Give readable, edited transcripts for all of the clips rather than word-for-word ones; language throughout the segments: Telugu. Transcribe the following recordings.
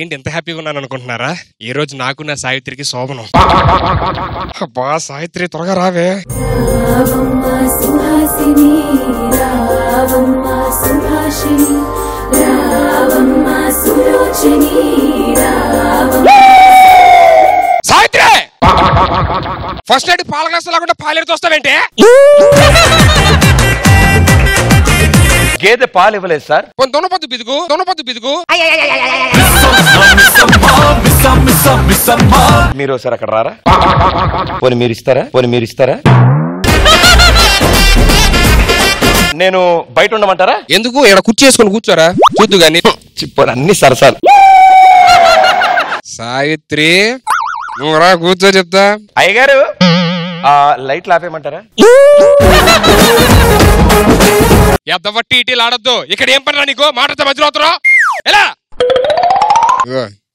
ఏంటి ఎంత హ్యాపీగా ఉన్నాను అనుకుంటున్నారా? ఈ రోజు నాకు నా సావిత్రికి శోభనం. అబ్బా సావిత్రి త్వరగా రావే. సావిత్రి ఫస్ట్ నైట్ పాల గ్లాస్ లేకుండా పాలేరుతో వస్తావేంటే? గేదె పాలు ఇవ్వలేదు సార్. దొనపద్దు బిదుగు. మీరు సార్ అక్కడ రారా? పోనీ మీరు ఇస్తారా? నేను బయట ఉండమంటారా? ఎందుకు ఇక్కడ కుర్చీ వేసుకొని కూర్చోరా చూద్దు గాని. చెప్పారు అన్ని సరసాలు. సావిత్రి నువ్వు రా కూర్చో చెప్తా. అయ్యగారు లైట్లు ఆపేయమంటారా? ఎద్దవట్టి ఇటీలు ఆడద్దు. ఇక్కడ ఏం పనిరా నీకు? మాటతో మధ్యలో అవుతారా? ఎలా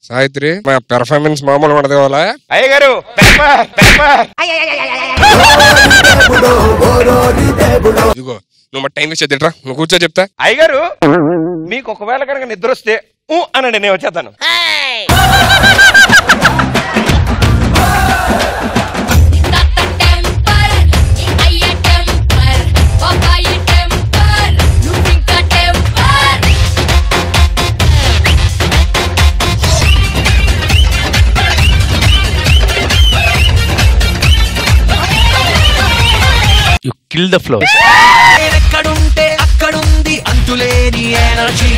సావిత్రి మా పెర్ఫార్మెన్స్ మామూలు ఉండదు వాళ్ళ. అయ్యగారు ఇదిగో నువ్వు మా టైం వేస్ట్ తింటరా. నువ్వు కూర్చో చెప్తా. అయ్యగారు మీకు ఒకవేళ కనుక నిద్ర వస్తే అనండి, నేను వచ్చేస్తాను. Kill the flow. ఎక్కడుంటే అక్కడుంది అంతులేని ఎనర్జీ.